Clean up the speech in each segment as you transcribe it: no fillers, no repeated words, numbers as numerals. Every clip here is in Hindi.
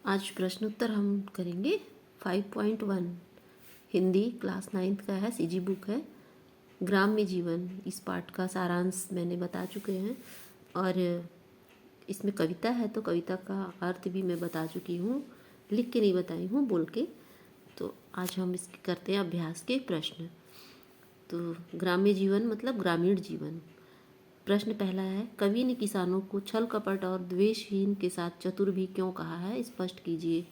आज प्रश्न उत्तर हम करेंगे 5.1 हिंदी क्लास 9th का है, सीजी बुक है। ग्राम्य जीवन, इस पाठ का सारांश मैंने बता चुके हैं और इसमें कविता है तो कविता का अर्थ भी मैं बता चुकी हूँ, लिख के नहीं बताई हूँ, बोल के। तो आज हम इसके करते हैं अभ्यास के प्रश्न। तो ग्राम्य जीवन मतलब ग्रामीण जीवन। प्रश्न पहला है, कवि ने किसानों को छल कपट और द्वेषहीन के साथ चतुर भी क्यों कहा है, स्पष्ट कीजिए।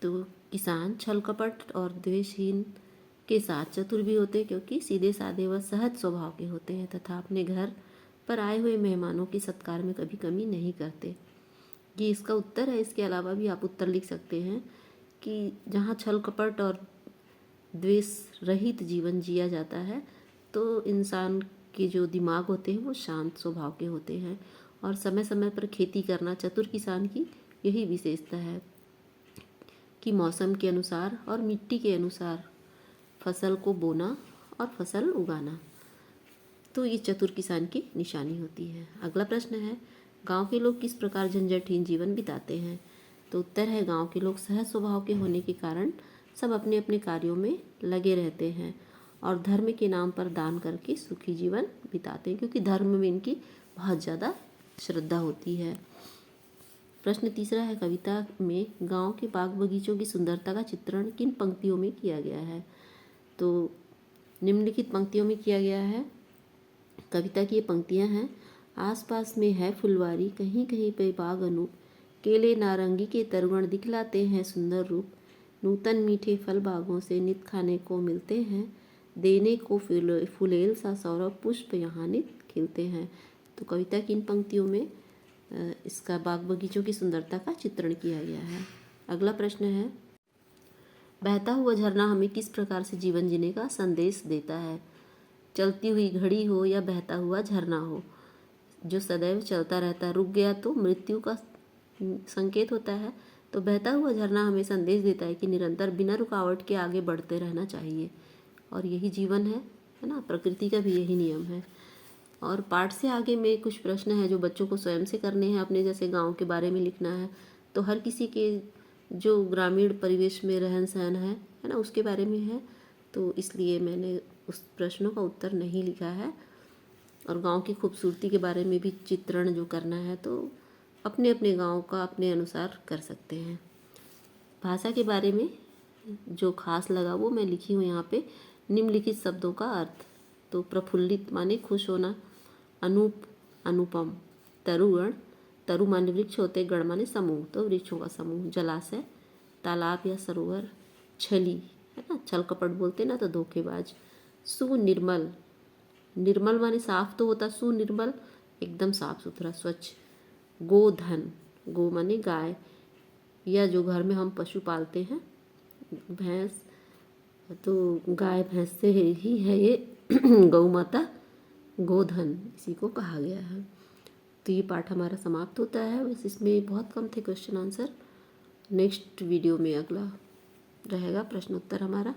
तो किसान छल कपट और द्वेषहीन के साथ चतुर भी होते हैं क्योंकि सीधे साधे व सहज स्वभाव के होते हैं तथा अपने घर पर आए हुए मेहमानों के सत्कार में कभी कमी नहीं करते। ये इसका उत्तर है। इसके अलावा भी आप उत्तर लिख सकते हैं कि जहाँ छल कपट और द्वेष रहित जीवन जिया जाता है तो इंसान के जो दिमाग होते हैं वो शांत स्वभाव के होते हैं और समय समय पर खेती करना चतुर किसान की यही विशेषता है कि मौसम के अनुसार और मिट्टी के अनुसार फसल को बोना और फसल उगाना, तो ये चतुर किसान की निशानी होती है। अगला प्रश्न है, गांव के लोग किस प्रकार झंझटहीन जीवन बिताते हैं। तो उत्तर है, गांव के लोग सहज स्वभाव के होने के कारण सब अपने अपने कार्यों में लगे रहते हैं और धर्म के नाम पर दान करके सुखी जीवन बिताते हैं क्योंकि धर्म में इनकी बहुत ज़्यादा श्रद्धा होती है। प्रश्न तीसरा है, कविता में गांव के बाग बगीचों की सुंदरता का चित्रण किन पंक्तियों में किया गया है। तो निम्नलिखित पंक्तियों में किया गया है। कविता की ये पंक्तियां हैं, आसपास में है फुलवारी, कहीं कहीं पे बाग अनूप, केले नारंगी के तरुण दिखलाते हैं सुंदर रूप, नूतन मीठे फल बागों से नित खाने को मिलते हैं, देने को फुलेल सा सौरभ पुष्प यहाँ नित खिलते हैं। तो कविता की इन पंक्तियों में इसका बाग बगीचों की सुंदरता का चित्रण किया गया है। अगला प्रश्न है, बहता हुआ झरना हमें किस प्रकार से जीवन जीने का संदेश देता है। चलती हुई घड़ी हो या बहता हुआ झरना हो, जो सदैव चलता रहता है, रुक गया तो मृत्यु का संकेत होता है। तो बहता हुआ झरना हमें संदेश देता है कि निरंतर बिना रुकावट के आगे बढ़ते रहना चाहिए और यही जीवन है ना, प्रकृति का भी यही नियम है। और पाठ से आगे में कुछ प्रश्न है जो बच्चों को स्वयं से करने हैं, अपने जैसे गांव के बारे में लिखना है। तो हर किसी के जो ग्रामीण परिवेश में रहन सहन है ना, उसके बारे में है, तो इसलिए मैंने उस प्रश्नों का उत्तर नहीं लिखा है। और गांव की खूबसूरती के बारे में भी चित्रण जो करना है तो अपने अपने गांव का अपने अनुसार कर सकते हैं। भाषा के बारे में जो खास लगा वो मैं लिखी हूँ यहाँ पे, निम्नलिखित शब्दों का अर्थ। तो प्रफुल्लित माने खुश होना, अनूप अनुपम, तरुगण, तरु माने वृक्ष होते, गण माने समूह, तो वृक्षों का समूह, जलाशय, तालाब या सरोवर, छली है ना, छल कपट बोलते ना तो धोखेबाज, सुनिर्मल, निर्मल माने साफ तो होता, सुनिर्मल एकदम साफ सुथरा स्वच्छ, गोधन, गो माने गाय या जो घर में हम पशु पालते हैं भैंस, तो गाय भैंस से ही है ये गौ माता, गोधन इसी को कहा गया है। तो ये पाठ हमारा समाप्त होता है। बस इसमें बहुत कम थे क्वेश्चन आंसर। नेक्स्ट वीडियो में अगला रहेगा प्रश्न उत्तर हमारा।